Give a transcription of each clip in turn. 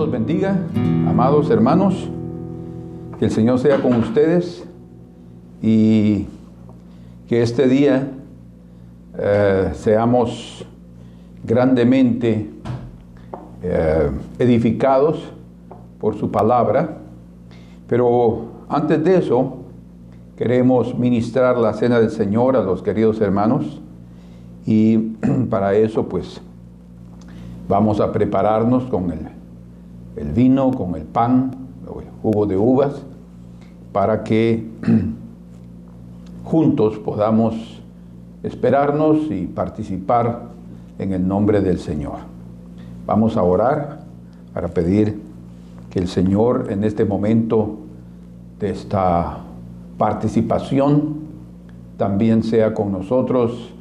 los bendiga, amados hermanos. Que el Señor sea con ustedes y que este día seamos grandemente edificados por su palabra. Pero antes de eso, queremos ministrar la cena del Señor a los queridos hermanos. Y para eso, pues, vamos a prepararnos con el vino, con el pan, o el jugo de uvas, para que juntos podamos esperarnos y participar en el nombre del Señor. Vamos a orar para pedir que el Señor en este momento de esta participación también sea con nosotros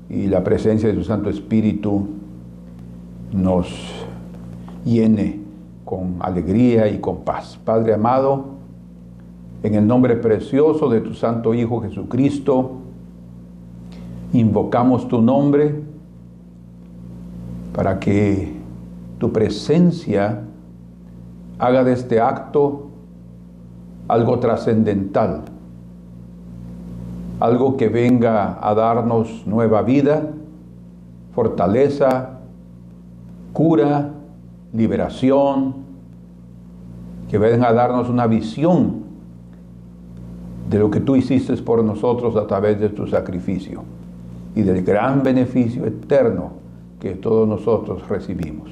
y la presencia de su Santo Espíritu nos llene con alegría y con paz. Padre amado, en el nombre precioso de tu Santo Hijo Jesucristo, invocamos tu nombre para que tu presencia haga de este acto algo trascendental, algo que venga a darnos nueva vida, fortaleza, cura, liberación, que venga a darnos una visión de lo que tú hiciste por nosotros a través de tu sacrificio y del gran beneficio eterno que todos nosotros recibimos.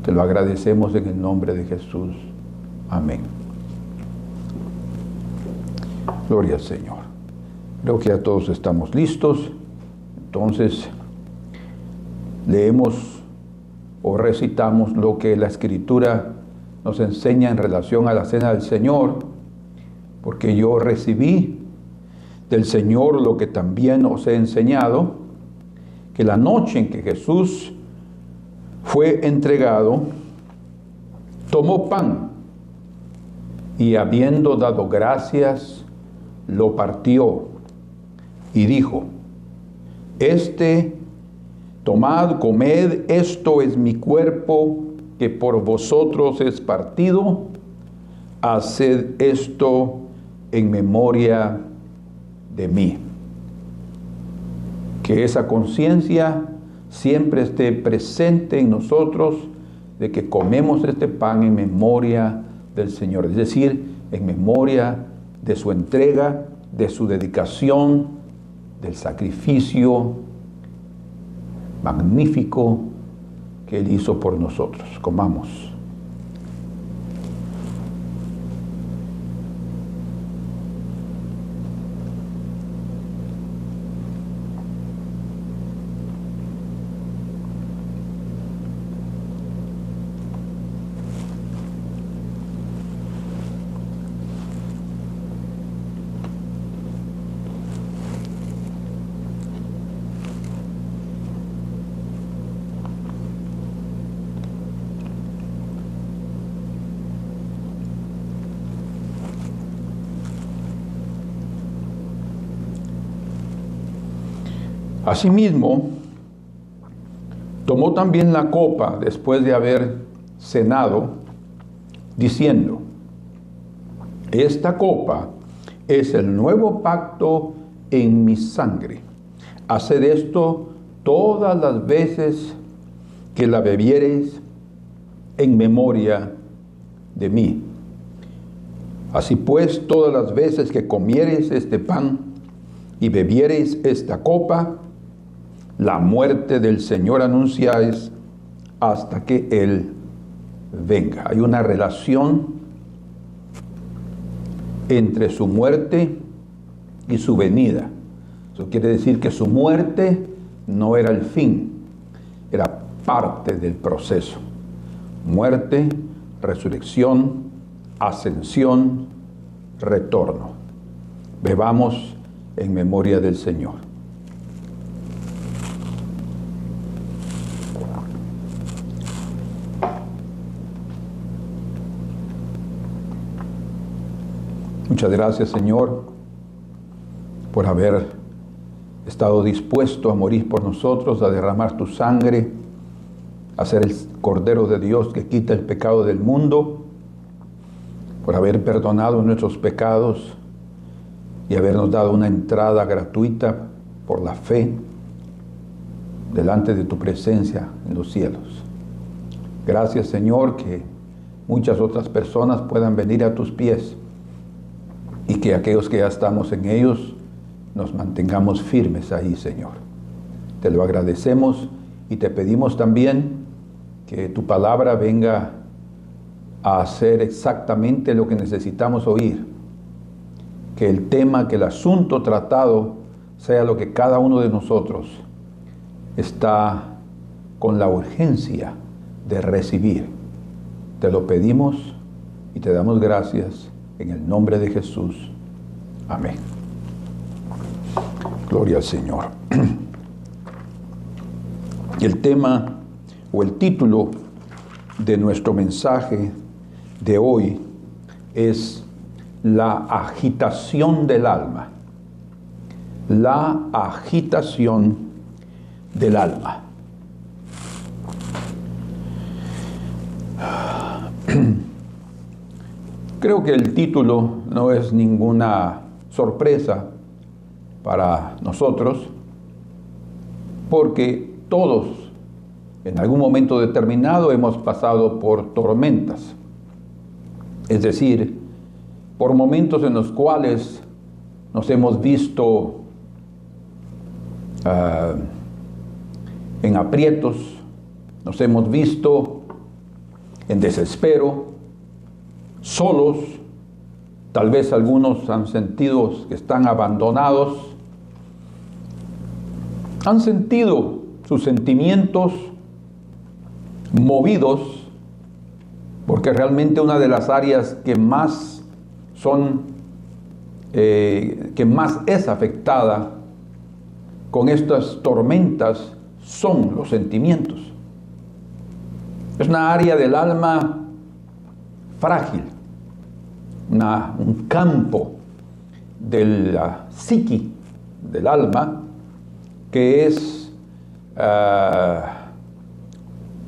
Te lo agradecemos en el nombre de Jesús. Amén. Gloria al Señor. Creo que ya todos estamos listos. Entonces, leemos o recitamos lo que la Escritura nos enseña en relación a la cena del Señor, porque yo recibí del Señor lo que también os he enseñado, que la noche en que Jesús fue entregado, tomó pan y habiendo dado gracias, lo partió y dijo: tomad, comed, esto es mi cuerpo que por vosotros es partido, haced esto en memoria de mí. Que esa conciencia siempre esté presente en nosotros de que comemos este pan en memoria del Señor, es decir, en memoria de su entrega, de su dedicación, del sacrificio magnífico que Él hizo por nosotros. Comamos. Asimismo, tomó también la copa después de haber cenado, diciendo: esta copa es el nuevo pacto en mi sangre. Haced esto todas las veces que la bebiereis en memoria de mí. Así pues, todas las veces que comiereis este pan y bebiereis esta copa, la muerte del Señor anunciáis hasta que Él venga. Hay una relación entre su muerte y su venida. Eso quiere decir que su muerte no era el fin, era parte del proceso. Muerte, resurrección, ascensión, retorno. Bebamos en memoria del Señor. Muchas gracias, Señor, por haber estado dispuesto a morir por nosotros, a derramar tu sangre, a ser el Cordero de Dios que quita el pecado del mundo, por haber perdonado nuestros pecados y habernos dado una entrada gratuita por la fe delante de tu presencia en los cielos. Gracias, Señor, que muchas otras personas puedan venir a tus pies y que aquellos que ya estamos en ellos nos mantengamos firmes ahí, Señor. Te lo agradecemos y te pedimos también que tu palabra venga a hacer exactamente lo que necesitamos oír. Que el tema, que el asunto tratado sea lo que cada uno de nosotros está con la urgencia de recibir. Te lo pedimos y te damos gracias en el nombre de Jesús. Amén. Gloria al Señor. El tema o el título de nuestro mensaje de hoy es la agitación del alma. La agitación del alma. Creo que el título no es ninguna sorpresa para nosotros, porque todos en algún momento determinado hemos pasado por tormentas. Es decir, por momentos en los cuales nos hemos visto en aprietos, nos hemos visto en desespero, solos. Tal vez algunos han sentido que están abandonados, han sentido sus sentimientos movidos, porque realmente una de las áreas que más es afectada con estas tormentas son los sentimientos. Es una área del alma frágil, un campo de la psiqui del alma que es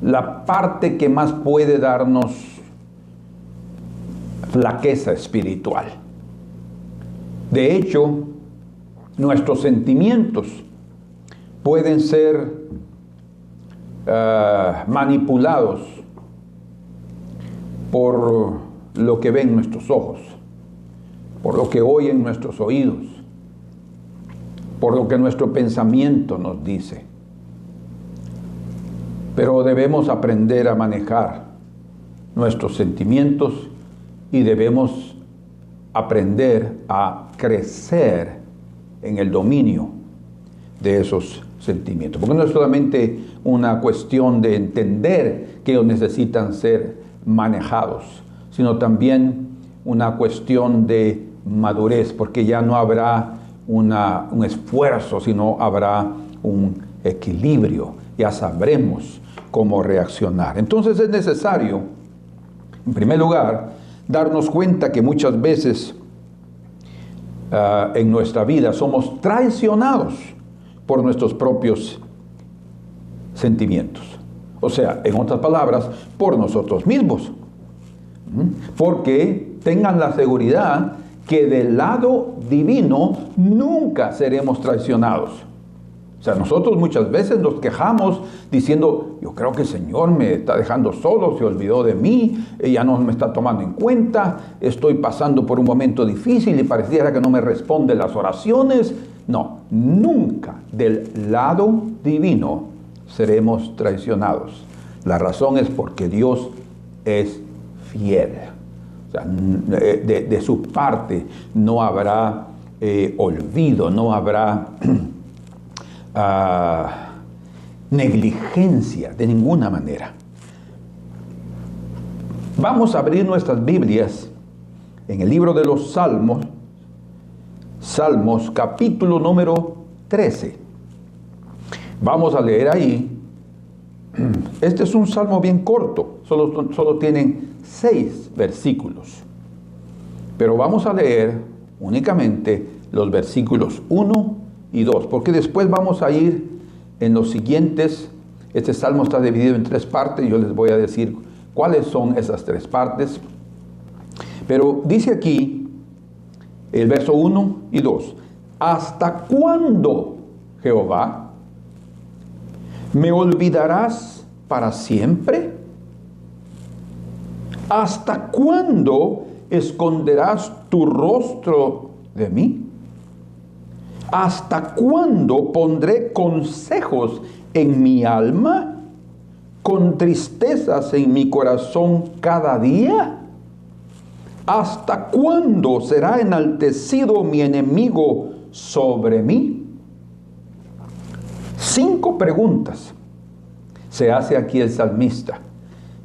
la parte que más puede darnos flaqueza espiritual. De hecho, nuestros sentimientos pueden ser manipulados por lo que ven nuestros ojos, por lo que oyen nuestros oídos, por lo que nuestro pensamiento nos dice. Pero debemos aprender a manejar nuestros sentimientos y debemos aprender a crecer en el dominio de esos sentimientos. Porque no es solamente una cuestión de entender que ellos necesitan ser manejados, sino también una cuestión de madurez, porque ya no habrá un esfuerzo, sino habrá un equilibrio. Ya sabremos cómo reaccionar. Entonces es necesario, en primer lugar, darnos cuenta que muchas veces en nuestra vida somos traicionados por nuestros propios sentimientos. O sea, en otras palabras, por nosotros mismos. Porque tengan la seguridad que del lado divino nunca seremos traicionados. O sea, nosotros muchas veces nos quejamos diciendo, yo creo que el Señor me está dejando solo, se olvidó de mí, ya no me está tomando en cuenta, estoy pasando por un momento difícil y pareciera que no me responde las oraciones. No, nunca del lado divino seremos traicionados. La razón es porque Dios es fiel. O sea, de su parte no habrá olvido, no habrá negligencia de ninguna manera. Vamos a abrir nuestras Biblias en el libro de los Salmos, Salmos capítulo número 13. Vamos a leer ahí. Este es un salmo bien corto, solo tienen 6 versículos. Pero vamos a leer únicamente los versículos 1 y 2, porque después vamos a ir en los siguientes Este salmo está dividido en 3 partes y yo les voy a decir cuáles son esas 3 partes. Pero dice aquí el verso 1 y 2. ¿Hasta cuándo, Jehová, me olvidarás para siempre? ¿Hasta cuándo esconderás tu rostro de mí? ¿Hasta cuándo pondré consejos en mi alma, con tristezas en mi corazón cada día? ¿Hasta cuándo será enaltecido mi enemigo sobre mí? 5 preguntas se hace aquí el salmista,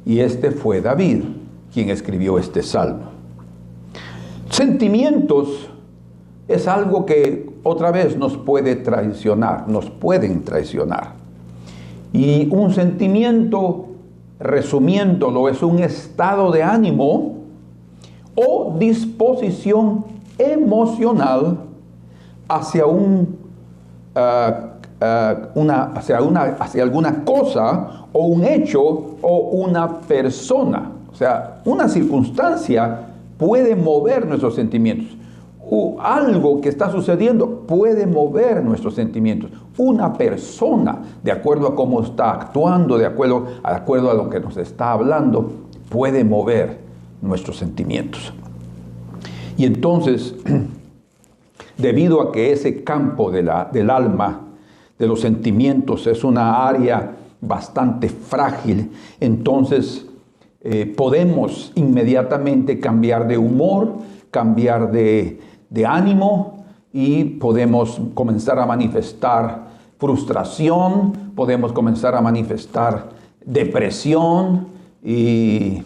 y este fue David quien escribió este salmo. Sentimientos es algo que otra vez nos puede traicionar, nos pueden traicionar. Y un sentimiento, resumiéndolo, es un estado de ánimo o disposición emocional hacia hacia alguna cosa o un hecho o una persona. O sea, una circunstancia puede mover nuestros sentimientos. Algo que está sucediendo puede mover nuestros sentimientos. Una persona, de acuerdo a cómo está actuando, de acuerdo a lo que nos está hablando, puede mover nuestros sentimientos. Y entonces, debido a que ese campo del alma, de los sentimientos, es una área bastante frágil, entonces podemos inmediatamente cambiar de humor, cambiar de ánimo, y podemos comenzar a manifestar frustración, podemos comenzar a manifestar depresión y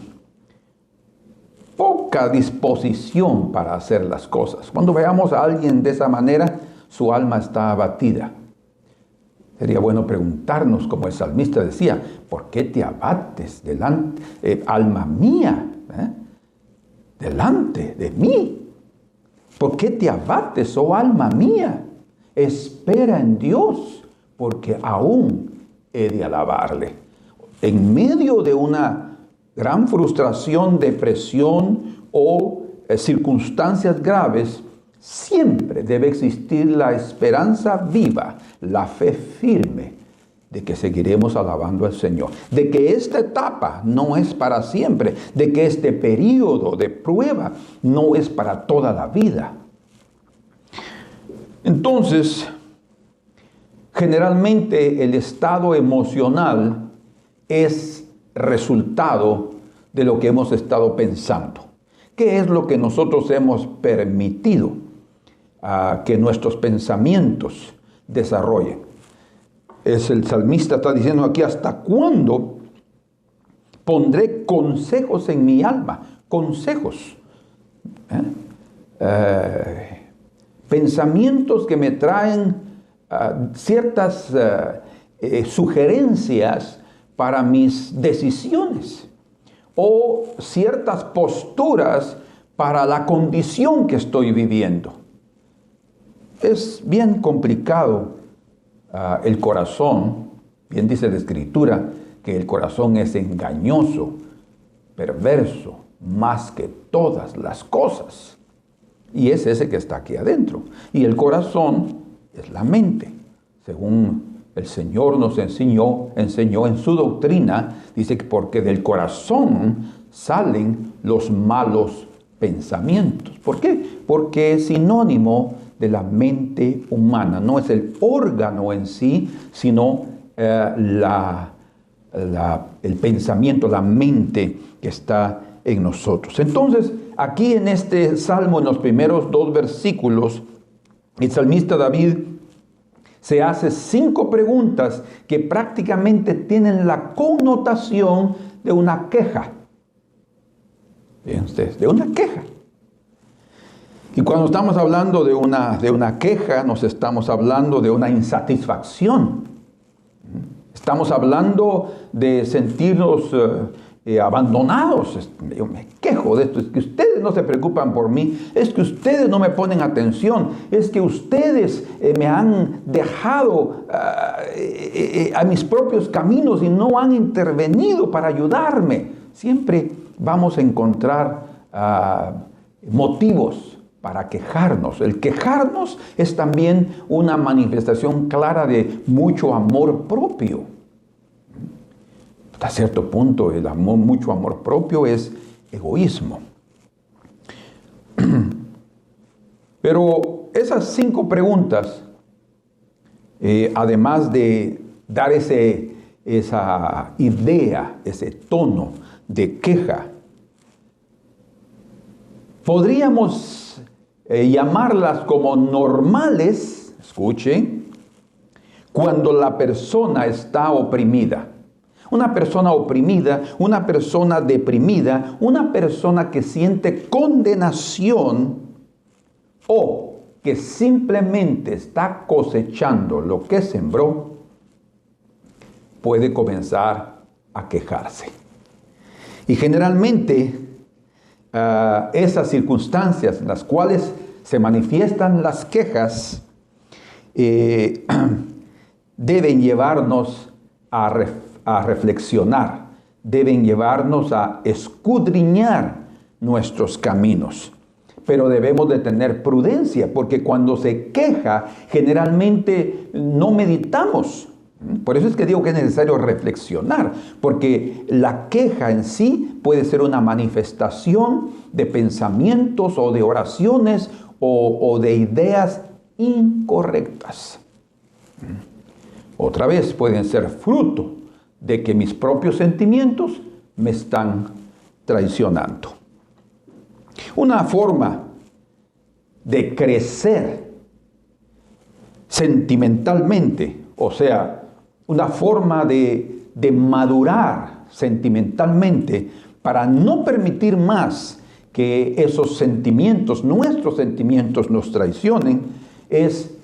poca disposición para hacer las cosas. Cuando veamos a alguien de esa manera, su alma está abatida. Sería bueno preguntarnos, como el salmista decía, ¿por qué te abates alma mía, delante de mí? ¿Por qué te abates, oh alma mía? Espera en Dios, porque aún he de alabarle. En medio de una gran frustración, depresión o circunstancias graves, siempre debe existir la esperanza viva, la fe firme de que seguiremos alabando al Señor, de que esta etapa no es para siempre, de que este periodo de prueba no es para toda la vida. Entonces, generalmente el estado emocional es resultado de lo que hemos estado pensando. ¿Qué es lo que nosotros hemos permitido que nuestros pensamientos desarrollen? El salmista está diciendo aquí, ¿hasta cuándo pondré consejos en mi alma? Consejos. Pensamientos que me traen ciertas sugerencias para mis decisiones o ciertas posturas para la condición que estoy viviendo. Es bien complicado el corazón. Bien dice la Escritura que el corazón es engañoso, perverso, más que todas las cosas. Y es ese que está aquí adentro. Y el corazón es la mente. Según el Señor nos enseñó en su doctrina, dice que porque del corazón salen los malos pensamientos. ¿Por qué? Porque es sinónimo de la mente humana. No es el órgano en sí, sino el pensamiento, la mente que está en nosotros. Entonces, aquí en este salmo, en los primeros 2 versículos, el salmista David se hace 5 preguntas que prácticamente tienen la connotación de una queja. Bien, ustedes, de una queja. Y cuando estamos hablando de una queja, nos estamos hablando de una insatisfacción. Estamos hablando de sentirnos abandonados. Yo me quejo quejo de esto, es que ustedes no se preocupan por mí, es que ustedes no me ponen atención, es que ustedes me han dejado a mis propios caminos y no han intervenido para ayudarme. Siempre vamos a encontrar motivos para quejarnos. El quejarnos es también una manifestación clara de mucho amor propio. Hasta cierto punto, mucho amor propio es egoísmo. Pero esas 5 preguntas, además de dar esa idea, ese tono de queja, podríamos llamarlas como normales, escuche, cuando la persona está oprimida. Una persona oprimida, una persona deprimida, una persona que siente condenación o que simplemente está cosechando lo que sembró, puede comenzar a quejarse. Y generalmente esas circunstancias en las cuales se manifiestan las quejas deben llevarnos a reflexionar, deben llevarnos a escudriñar nuestros caminos. Pero debemos de tener prudencia, porque cuando se queja, generalmente no meditamos. Por eso es que digo que es necesario reflexionar, porque la queja en sí puede ser una manifestación de pensamientos o de oraciones o de ideas incorrectas. Otra vez pueden ser fruto de que mis propios sentimientos me están traicionando. Una forma de crecer sentimentalmente, o sea, una forma de madurar sentimentalmente para no permitir más que esos sentimientos, nuestros sentimientos, nos traicionen, es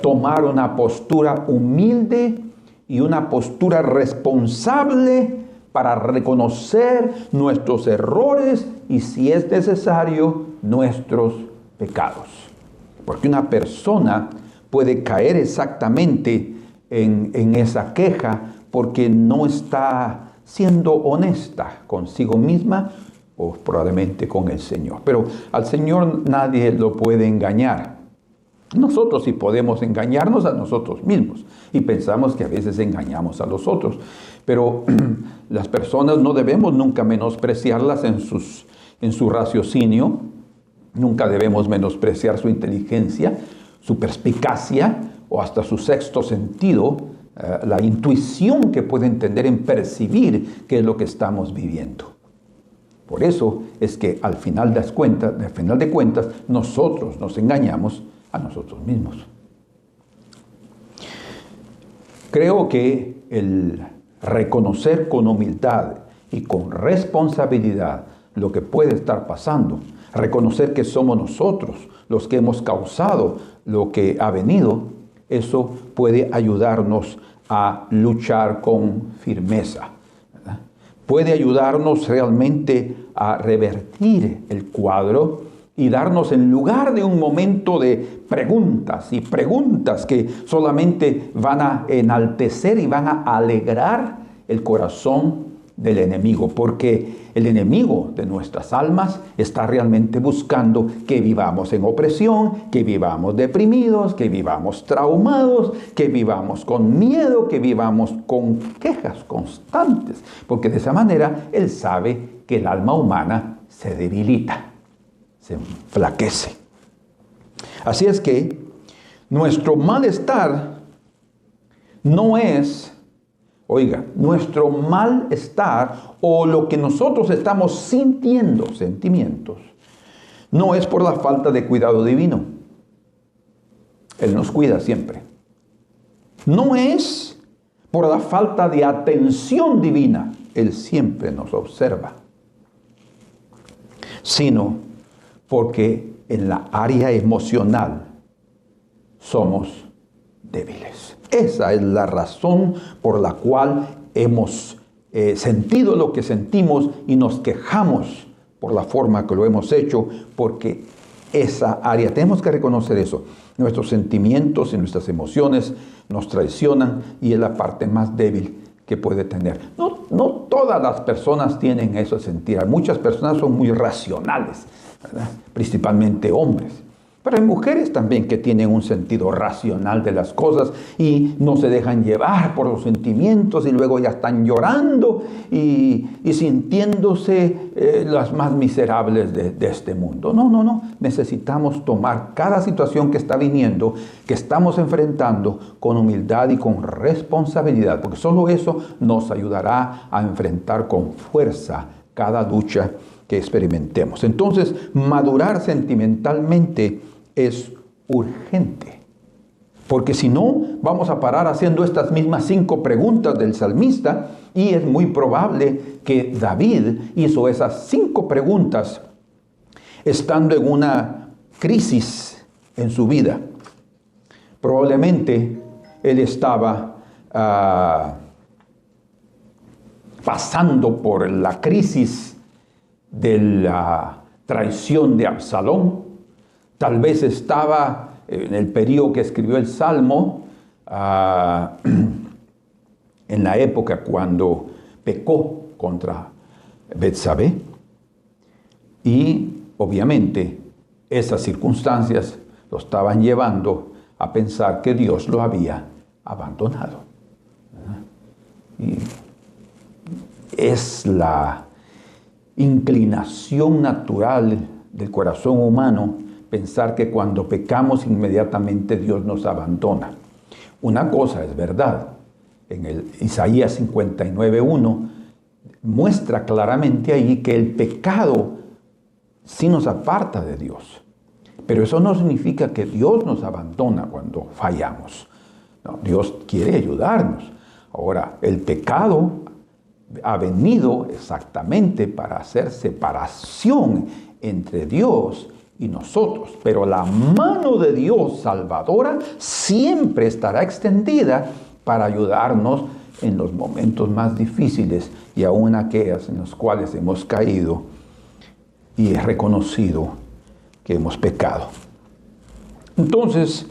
tomar una postura humilde y una postura responsable para reconocer nuestros errores y, si es necesario, nuestros pecados. Porque una persona puede caer exactamente en esa queja porque no está siendo honesta consigo misma o probablemente con el Señor. Pero al Señor nadie lo puede engañar. Nosotros sí podemos engañarnos a nosotros mismos y pensamos que a veces engañamos a los otros. Pero las personas no debemos nunca menospreciarlas en su raciocinio, nunca debemos menospreciar su inteligencia, su perspicacia o hasta su sexto sentido, la intuición que pueden tener en percibir qué es lo que estamos viviendo. Por eso es que al final de cuentas, nosotros nos engañamos a nosotros mismos. Creo que el reconocer con humildad y con responsabilidad lo que puede estar pasando, reconocer que somos nosotros los que hemos causado lo que ha venido, eso puede ayudarnos a luchar con firmeza, ¿verdad? Puede ayudarnos realmente a revertir el cuadro y darnos, en lugar de un momento de preguntas y preguntas que solamente van a enaltecer y van a alegrar el corazón del enemigo, porque el enemigo de nuestras almas está realmente buscando que vivamos en opresión, que vivamos deprimidos, que vivamos traumados, que vivamos con miedo, que vivamos con quejas constantes, porque de esa manera él sabe que el alma humana se debilita, se enflaquece. Así es que nuestro malestar no es, nuestro malestar o lo que nosotros estamos sintiendo, sentimientos, no es por la falta de cuidado divino. Él nos cuida siempre. No es por la falta de atención divina. Él siempre nos observa. Sino porque en la área emocional somos débiles. Esa es la razón por la cual hemos sentido lo que sentimos y nos quejamos por la forma que lo hemos hecho, porque esa área, tenemos que reconocer eso. Nuestros sentimientos y nuestras emociones nos traicionan y es la parte más débil que puede tener. No todas las personas tienen eso de sentir. Muchas personas son muy racionales, ¿verdad? Principalmente hombres. Pero hay mujeres también que tienen un sentido racional de las cosas y no se dejan llevar por los sentimientos y luego ya están llorando y sintiéndose las más miserables de este mundo. No. Necesitamos tomar cada situación que está viniendo, que estamos enfrentando, con humildad y con responsabilidad, porque solo eso nos ayudará a enfrentar con fuerza cada lucha que experimentemos. Entonces, madurar sentimentalmente es urgente, porque si no, vamos a parar haciendo estas mismas 5 preguntas del salmista, y es muy probable que David hizo esas 5 preguntas estando en una crisis en su vida. Probablemente él estaba pasando por la crisis de la traición de Absalón. Tal vez estaba en el periodo que escribió el Salmo, en la época cuando pecó contra Betsabé. Y obviamente esas circunstancias lo estaban llevando a pensar que Dios lo había abandonado. Y es la inclinación natural del corazón humano pensar que cuando pecamos inmediatamente Dios nos abandona. Una cosa es verdad. En el Isaías 59:1 muestra claramente ahí que el pecado sí nos aparta de Dios. Pero eso no significa que Dios nos abandona cuando fallamos. No, Dios quiere ayudarnos. Ahora, el pecado ha venido exactamente para hacer separación entre Dios y nosotros, pero la mano de Dios salvadora siempre estará extendida para ayudarnos en los momentos más difíciles y aún aquellas en las cuales hemos caído y reconocido que hemos pecado. Entonces,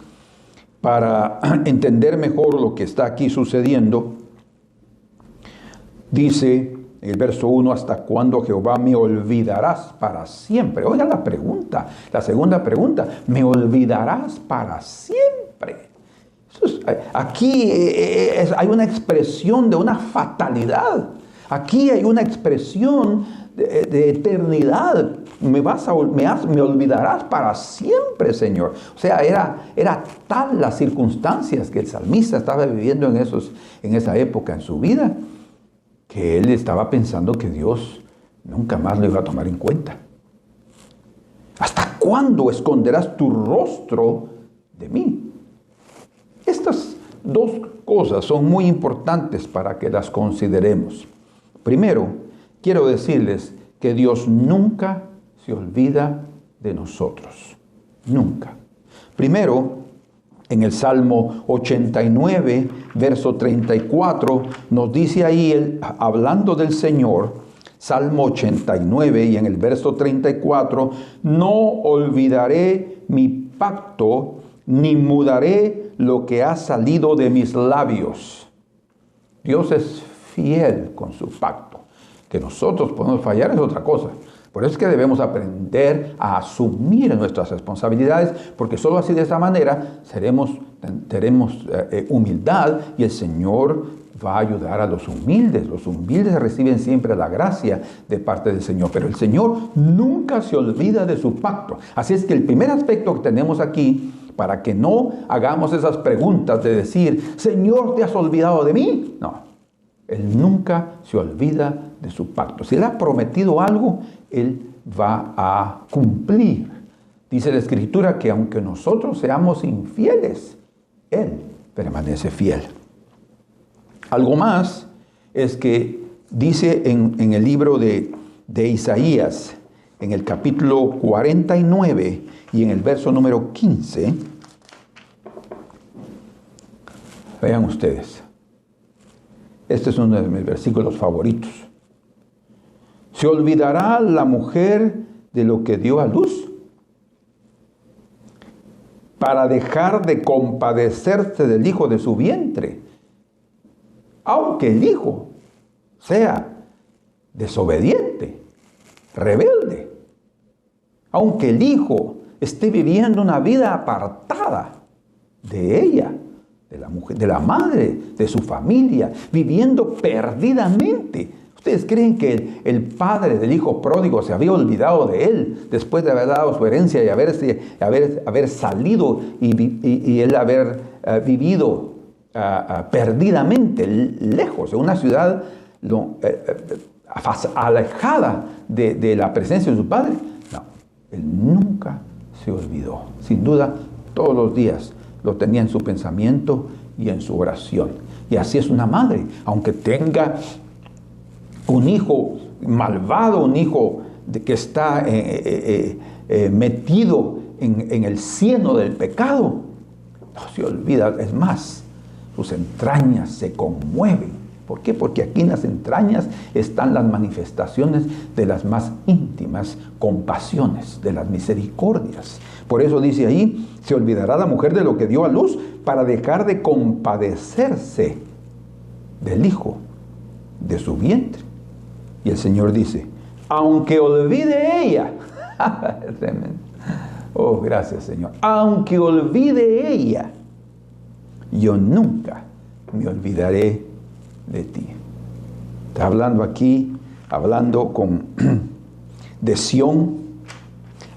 para entender mejor lo que está aquí sucediendo, dice el verso 1, ¿hasta cuándo, Jehová, me olvidarás para siempre? Oigan la pregunta, la segunda pregunta, ¿me olvidarás para siempre? Aquí hay una expresión de una fatalidad. Aquí hay una expresión de eternidad. Me olvidarás para siempre, Señor. O sea, era tal las circunstancias que el salmista estaba viviendo en esa época en su vida, que él estaba pensando que Dios nunca más lo iba a tomar en cuenta. ¿Hasta cuándo esconderás tu rostro de mí? Estas 2 cosas son muy importantes para que las consideremos. Primero, quiero decirles que Dios nunca se olvida de nosotros. Nunca. Primero, en el Salmo 89, verso 34, nos dice ahí, hablando del Señor, Salmo 89 y en el verso 34, no olvidaré mi pacto, ni mudaré lo que ha salido de mis labios. Dios es fiel con su pacto. Que nosotros podemos fallar es otra cosa. Por eso es que debemos aprender a asumir nuestras responsabilidades, porque solo así, de esa manera, tenemos humildad y el Señor va a ayudar a los humildes. Los humildes reciben siempre la gracia de parte del Señor, pero el Señor nunca se olvida de su pacto. Así es que el primer aspecto que tenemos aquí, para que no hagamos esas preguntas de decir, Señor, ¿te has olvidado de mí? No. Él nunca se olvida de su pacto. Si Él ha prometido algo, Él va a cumplir. Dice la Escritura que aunque nosotros seamos infieles, Él permanece fiel. Algo más es que dice en el libro de Isaías, en el capítulo 49 y en el verso número 15, vean ustedes. Este es uno de mis versículos favoritos. ¿Se olvidará la mujer de lo que dio a luz para dejar de compadecerse del hijo de su vientre? Aunque el hijo sea desobediente, rebelde, aunque el hijo esté viviendo una vida apartada de ella, de la mujer, de la madre, de su familia, viviendo perdidamente. ¿Ustedes creen que el padre del hijo pródigo se había olvidado de él después de haber dado su herencia y haber salido y él haber vivido perdidamente lejos de una ciudad alejada de la presencia de su padre? No, él nunca se olvidó. Sin duda, todos los días lo tenía en su pensamiento y en su oración. Y así es una madre, aunque tenga un hijo malvado, un hijo que está metido en el cieno del pecado, no se olvida. Es más, sus entrañas se conmueven. ¿Por qué? Porque aquí en las entrañas están las manifestaciones de las más íntimas compasiones, de las misericordias. Por eso dice ahí, se olvidará la mujer de lo que dio a luz para dejar de compadecerse del hijo de su vientre. Y el Señor dice, aunque olvide ella, oh, gracias Señor, aunque olvide ella, yo nunca me olvidaré de ti. Está hablando aquí, hablando de Sión,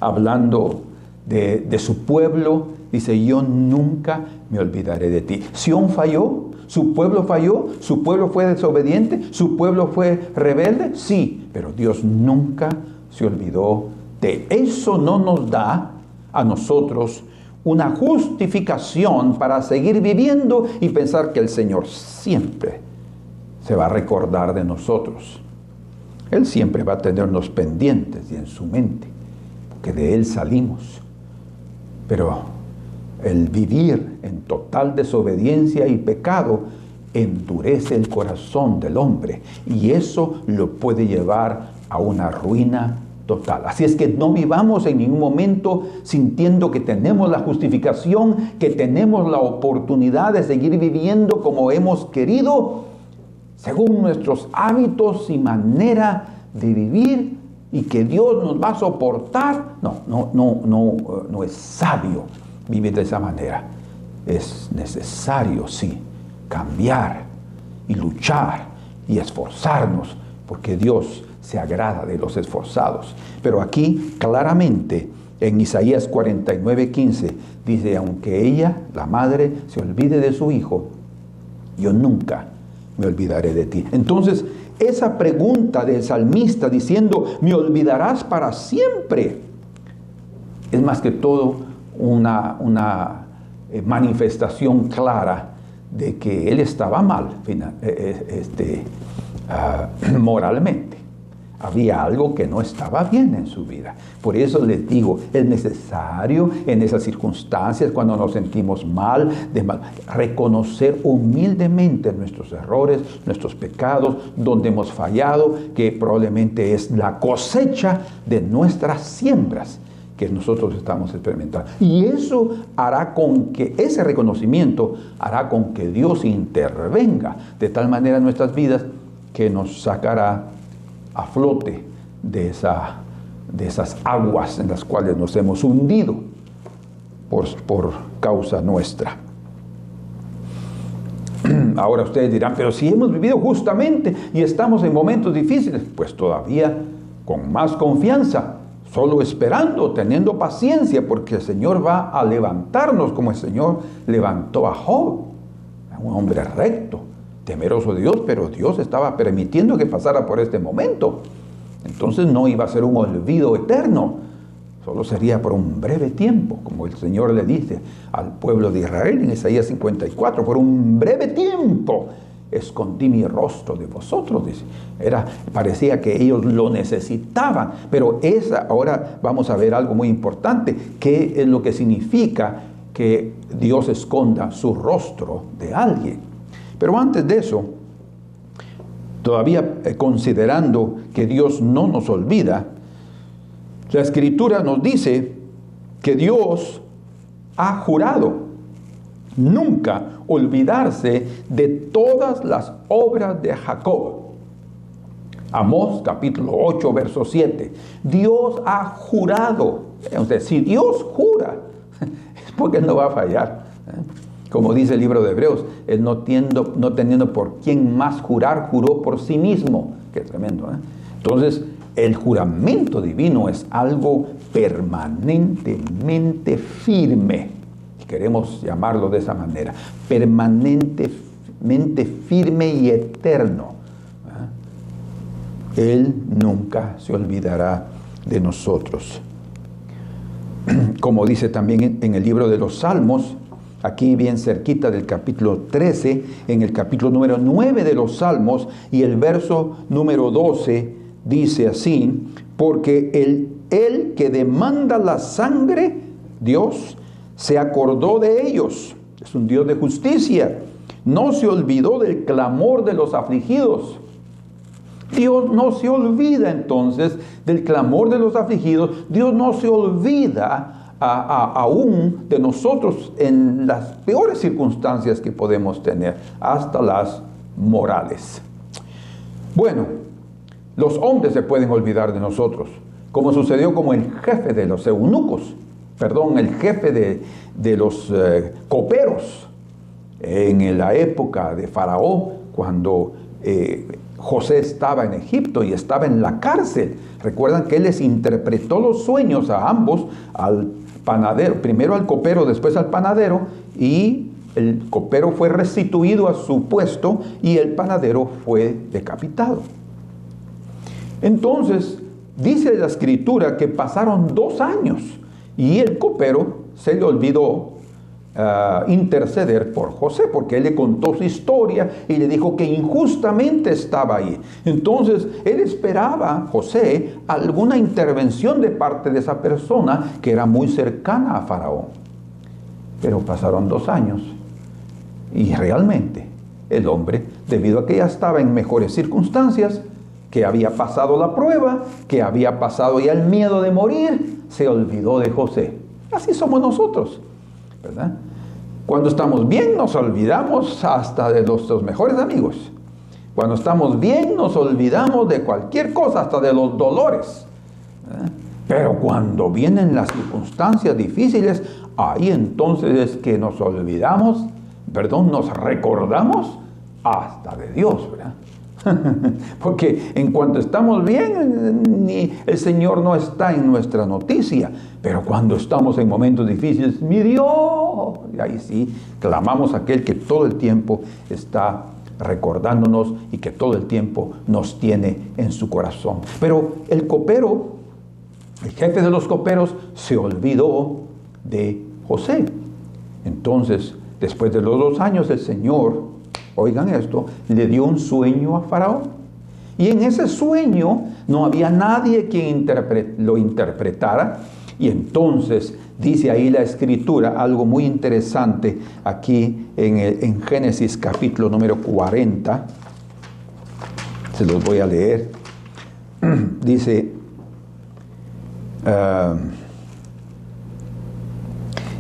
hablando de su pueblo. Dice, yo nunca me olvidaré de ti. Sión falló, su pueblo fue desobediente, su pueblo fue rebelde, sí, pero Dios nunca se olvidó de eso. No nos da a nosotros una justificación para seguir viviendo y pensar que el Señor siempre se va a recordar de nosotros. Él siempre va a tenernos pendientes y en su mente, porque de Él salimos. Pero el vivir en total desobediencia y pecado endurece el corazón del hombre, y eso lo puede llevar a una ruina total. Así es que no vivamos en ningún momento sintiendo que tenemos la justificación, que tenemos la oportunidad de seguir viviendo como hemos querido, según nuestros hábitos y manera de vivir, y que Dios nos va a soportar. No es sabio vivir de esa manera. Es necesario, sí, cambiar y luchar y esforzarnos, porque Dios se agrada de los esforzados. Pero aquí claramente en Isaías 49:15 dice, aunque ella, la madre, se olvide de su hijo, yo nunca me olvidaré de ti. Entonces, esa pregunta del salmista diciendo, ¿me olvidarás para siempre?, es más que todo una manifestación clara de que él estaba mal moralmente. Había algo que no estaba bien en su vida. Por eso les digo, es necesario en esas circunstancias, cuando nos sentimos mal, reconocer humildemente nuestros errores, nuestros pecados, donde hemos fallado, que probablemente es la cosecha de nuestras siembras que nosotros estamos experimentando. Y eso hará con que, ese reconocimiento hará con que Dios intervenga de tal manera en nuestras vidas que nos sacará a flote de esas aguas en las cuales nos hemos hundido por causa nuestra. Ahora ustedes dirán, pero si hemos vivido justamente y estamos en momentos difíciles, pues todavía con más confianza, solo esperando, teniendo paciencia, porque el Señor va a levantarnos como el Señor levantó a Job, un hombre recto, temeroso de Dios, pero Dios estaba permitiendo que pasara por este momento. Entonces no iba a ser un olvido eterno, solo sería por un breve tiempo, como el Señor le dice al pueblo de Israel en Isaías 54, por un breve tiempo escondí mi rostro de vosotros, dice. Parecía que ellos lo necesitaban, pero ahora vamos a ver algo muy importante, qué es lo que significa que Dios esconda su rostro de alguien. Pero antes de eso, todavía considerando que Dios no nos olvida, la Escritura nos dice que Dios ha jurado nunca olvidarse de todas las obras de Jacob. Amós capítulo 8, verso 7. Dios ha jurado. Entonces, si Dios jura, es porque Él no va a fallar. Como dice el libro de Hebreos, Él no teniendo por quién más jurar, juró por sí mismo. Qué tremendo, ¿eh? Entonces, el juramento divino es algo permanentemente firme. Queremos llamarlo de esa manera. Permanentemente firme y eterno. Él nunca se olvidará de nosotros. Como dice también en el libro de los Salmos, aquí bien cerquita del capítulo 13, en el capítulo número 9 de los Salmos y el verso número 12, dice así: porque el que demanda la sangre, Dios, se acordó de ellos. Es un Dios de justicia. No se olvidó del clamor de los afligidos. Dios no se olvida entonces del clamor de los afligidos. Dios no se olvida aún de nosotros en las peores circunstancias que podemos tener, hasta las morales. Bueno, los hombres se pueden olvidar de nosotros, como sucedió como el jefe de los eunucos, el jefe de los coperos en la época de Faraón, cuando José estaba en Egipto y estaba en la cárcel. Recuerdan que él les interpretó los sueños a ambos, al panadero, primero al copero, después al panadero, y el copero fue restituido a su puesto y el panadero fue decapitado. Entonces, dice la Escritura que pasaron 2 años y el copero se le olvidó interceder por José, porque él le contó su historia y le dijo que injustamente estaba ahí. Entonces él esperaba, José, alguna intervención de parte de esa persona que era muy cercana a Faraón. Pero pasaron 2 años y realmente el hombre, debido a que ya estaba en mejores circunstancias, que había pasado la prueba, que había pasado ya el miedo de morir, se olvidó de José. Así somos nosotros, ¿verdad? Cuando estamos bien nos olvidamos hasta de nuestros mejores amigos. Cuando estamos bien nos olvidamos de cualquier cosa, hasta de los dolores. Pero cuando vienen las circunstancias difíciles, ahí entonces es que nos olvidamos, nos recordamos hasta de Dios, ¿verdad? Porque en cuanto estamos bien, el Señor no está en nuestra noticia. Pero cuando estamos en momentos difíciles, mi Dios, y ahí sí, clamamos a aquel que todo el tiempo está recordándonos y que todo el tiempo nos tiene en su corazón. Pero el copero, el jefe de los coperos, se olvidó de José. Entonces, después de los 2 años, el Señor, oigan esto, le dio un sueño a Faraón. Y en ese sueño no había nadie quien lo interpretara. Y entonces dice ahí la Escritura algo muy interesante aquí en Génesis capítulo número 40. Se los voy a leer. Dice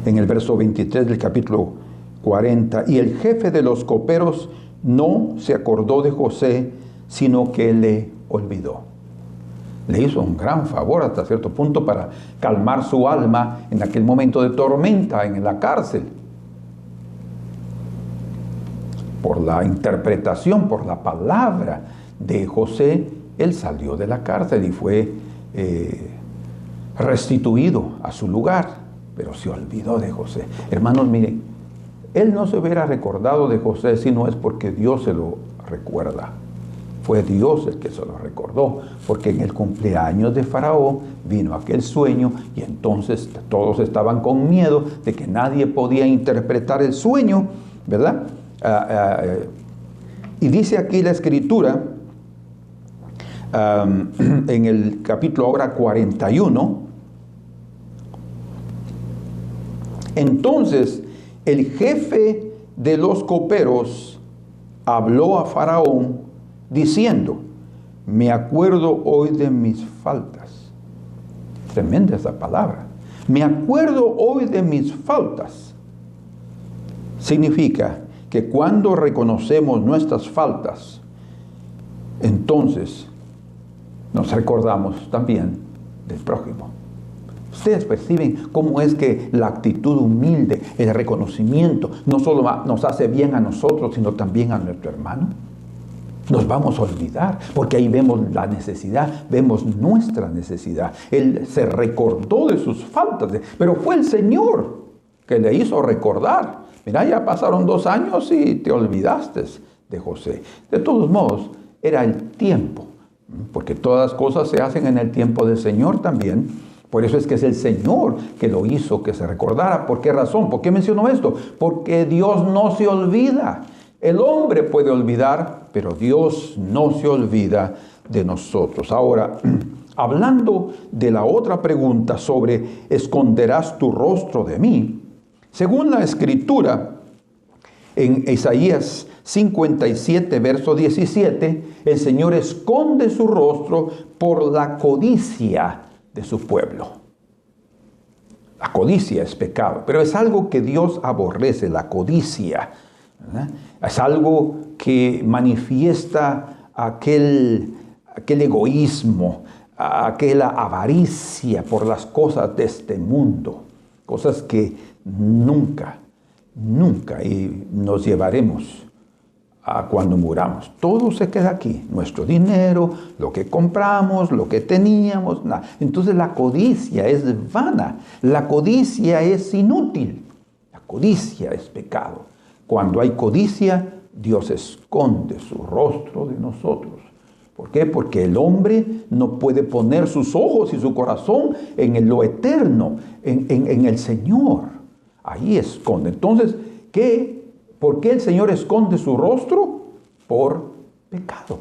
en el verso 23 del capítulo 40, y el jefe de los coperos no se acordó de José, sino que le olvidó. Le hizo un gran favor hasta cierto punto para calmar su alma en aquel momento de tormenta en la cárcel. Por la interpretación, por la palabra de José, él salió de la cárcel y fue restituido a su lugar, pero se olvidó de José. Hermanos, miren, él no se hubiera recordado de José si no es porque Dios se lo recuerda. Fue Dios el que se lo recordó, porque en el cumpleaños de Faraón vino aquel sueño y entonces todos estaban con miedo de que nadie podía interpretar el sueño, ¿verdad? Y dice aquí la Escritura, en el capítulo ahora 41, entonces el jefe de los coperos habló a Faraón diciendo, me acuerdo hoy de mis faltas. Tremenda esa palabra. Me acuerdo hoy de mis faltas. Significa que cuando reconocemos nuestras faltas, entonces nos recordamos también del prójimo. Ustedes perciben cómo es que la actitud humilde, el reconocimiento, no solo nos hace bien a nosotros, sino también a nuestro hermano. Nos vamos a olvidar, porque ahí vemos la necesidad, vemos nuestra necesidad. Él se recordó de sus faltas, pero fue el Señor que le hizo recordar. Mira, ya pasaron 2 años y te olvidaste de José. De todos modos, era el tiempo, porque todas las cosas se hacen en el tiempo del Señor también. Por eso es que es el Señor que lo hizo que se recordara. ¿Por qué razón? ¿Por qué menciono esto? Porque Dios no se olvida. El hombre puede olvidar, pero Dios no se olvida de nosotros. Ahora, hablando de la otra pregunta sobre ¿esconderás tu rostro de mí? Según la Escritura, en Isaías 57, verso 17, el Señor esconde su rostro por la codicia de su pueblo. La codicia es pecado, pero es algo que Dios aborrece, la codicia, ¿verdad? Es algo que manifiesta aquel egoísmo, aquella avaricia por las cosas de este mundo, cosas que nunca y nos llevaremos a cuando muramos. Todo se queda aquí, nuestro dinero, lo que compramos, lo que teníamos, nada. Entonces la codicia es vana, la codicia es inútil, la codicia es pecado. Cuando hay codicia, Dios esconde su rostro de nosotros. ¿Por qué? Porque el hombre no puede poner sus ojos y su corazón en lo eterno, en el Señor. Ahí esconde. Entonces, ¿por qué el Señor esconde su rostro? Por pecado.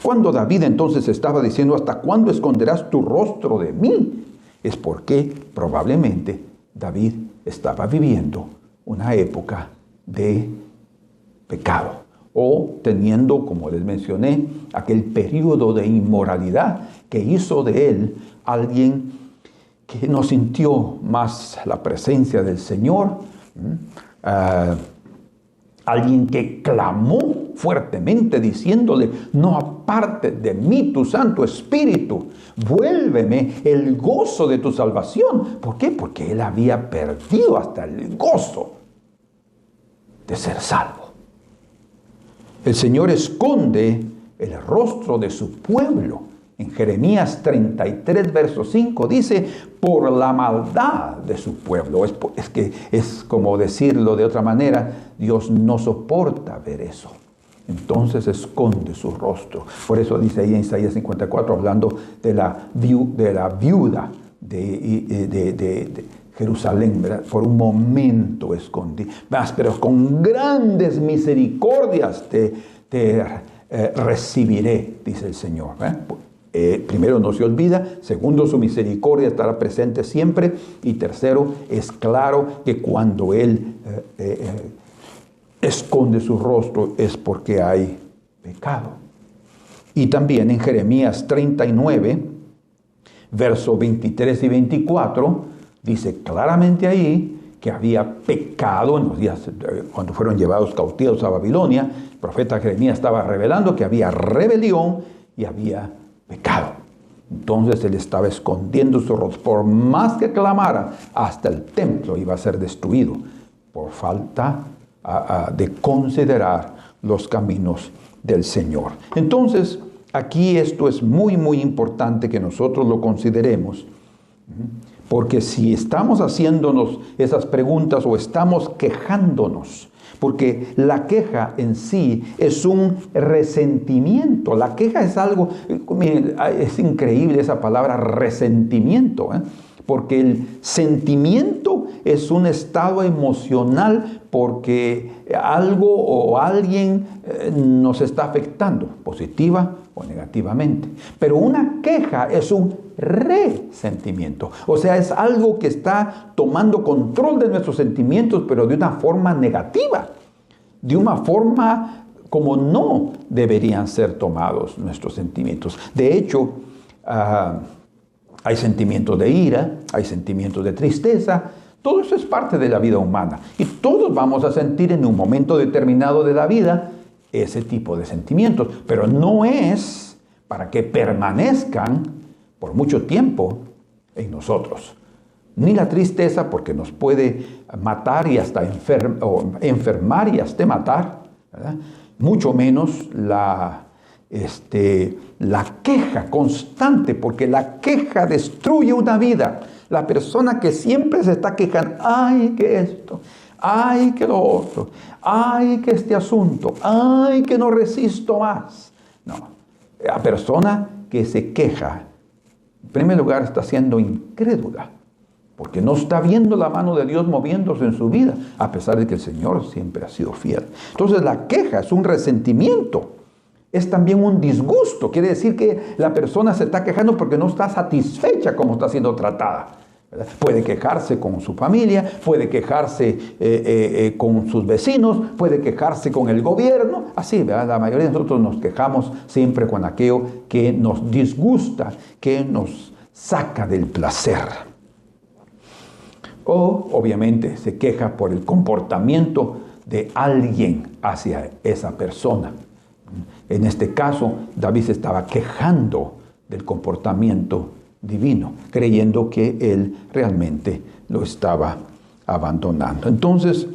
Cuando David entonces estaba diciendo, ¿hasta cuándo esconderás tu rostro de mí? Es porque probablemente David estaba viviendo una época de pecado, o teniendo, como les mencioné, aquel periodo de inmoralidad que hizo de él alguien que no sintió más la presencia del Señor, alguien que clamó fuertemente diciéndole, no apartes de mí tu Santo Espíritu, vuélveme el gozo de tu salvación. ¿Por qué? Porque él había perdido hasta el gozo de ser salvo. El Señor esconde el rostro de su pueblo. En Jeremías 33, verso 5 dice, por la maldad de su pueblo. Es que es como decirlo de otra manera, Dios no soporta ver eso. Entonces esconde su rostro. Por eso dice ahí en Isaías 54, hablando de la viuda de Jerusalén, ¿verdad? Por un momento escondí, pero con grandes misericordias te recibiré, dice el Señor. Primero, no se olvida. Segundo, su misericordia estará presente siempre. Y tercero, es claro que cuando Él esconde su rostro es porque hay pecado. Y también en Jeremías 39, versos 23 y 24, dice claramente ahí que había pecado en los días cuando fueron llevados cautivos a Babilonia. El profeta Jeremías estaba revelando que había rebelión y había pecado. Entonces él estaba escondiendo su rostro. Por más que clamara, hasta el templo iba a ser destruido por falta de considerar los caminos del Señor. Entonces, aquí esto es muy, muy importante que nosotros lo consideremos. Porque si estamos haciéndonos esas preguntas o estamos quejándonos, porque la queja en sí es un resentimiento. La queja es algo, miren, es increíble esa palabra resentimiento, porque el sentimiento es un estado emocional porque algo o alguien nos está afectando, positiva o negativamente. Pero una queja es un resentimiento. O sea, es algo que está tomando control de nuestros sentimientos, pero de una forma negativa, de una forma como no deberían ser tomados nuestros sentimientos. De hecho, hay sentimientos de ira, hay sentimientos de tristeza. Todo eso es parte de la vida humana. Y todos vamos a sentir en un momento determinado de la vida ese tipo de sentimientos. Pero no es para que permanezcan por mucho tiempo en nosotros. Ni la tristeza, porque nos puede matar y hasta enfermar y hasta matar, ¿verdad? Mucho menos la queja constante, porque la queja destruye una vida. La persona que siempre se está quejando, ay, que esto, ay, que lo otro, ay, que este asunto, ay, que no resisto más. No, la persona que se queja, en primer lugar, está siendo incrédula, porque no está viendo la mano de Dios moviéndose en su vida, a pesar de que el Señor siempre ha sido fiel. Entonces la queja es un resentimiento, es también un disgusto. Quiere decir que la persona se está quejando porque no está satisfecha como está siendo tratada, ¿verdad? Puede quejarse con su familia, puede quejarse con sus vecinos, puede quejarse con el gobierno. Así, ¿verdad? La mayoría de nosotros nos quejamos siempre con aquello que nos disgusta, que nos saca del placer. O, obviamente, se queja por el comportamiento de alguien hacia esa persona. En este caso, David se estaba quejando del comportamiento divino, creyendo que él realmente lo estaba abandonando. Entonces,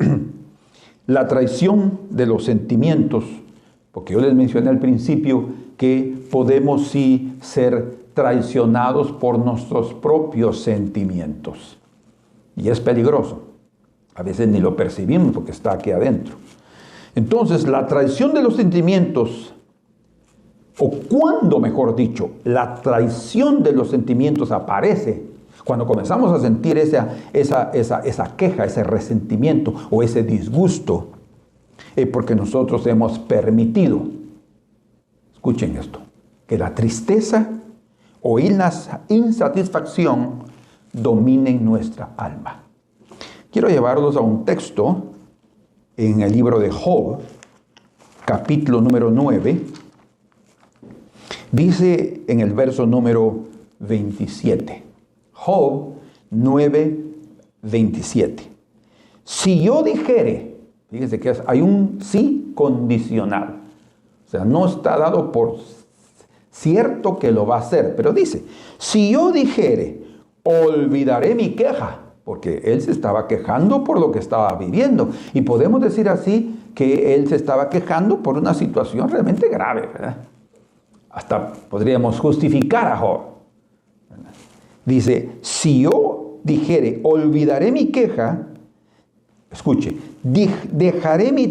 la traición de los sentimientos, porque yo les mencioné al principio que podemos sí ser traicionados por nuestros propios sentimientos. Y es peligroso. A veces ni lo percibimos porque está aquí adentro. Entonces, la traición de los sentimientos, o cuando, mejor dicho, la traición de los sentimientos aparece cuando comenzamos a sentir esa queja, ese resentimiento o ese disgusto, porque nosotros hemos permitido, escuchen esto, que la tristeza o insatisfacción dominen nuestra alma. Quiero llevarlos a un texto en el libro de Job, capítulo número 9, dice en el verso número 27. Job 9, 27. Si yo dijere, fíjense que hay un sí condicional. O sea, no está dado por cierto que lo va a hacer, pero dice, si yo dijere, olvidaré mi queja, porque él se estaba quejando por lo que estaba viviendo. Y podemos decir así que él se estaba quejando por una situación realmente grave, ¿verdad? Hasta podríamos justificar a Job. Dice, si yo dijere, olvidaré mi queja, escuche, dejaré mi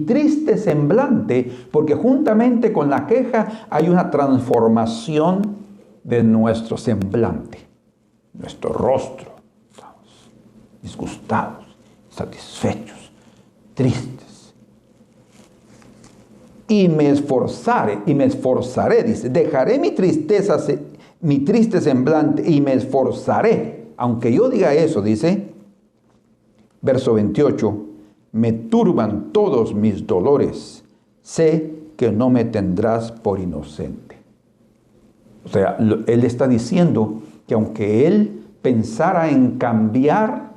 triste semblante, porque juntamente con la queja hay una transformación de nuestro semblante, nuestro rostro. Estamos disgustados, satisfechos, tristes. Y me esforzaré, dice, dejaré mi triste semblante y me esforzaré. Aunque yo diga eso, dice, verso 28, me turban todos mis dolores, sé que no me tendrás por inocente. O sea, él está diciendo que aunque él pensara en cambiar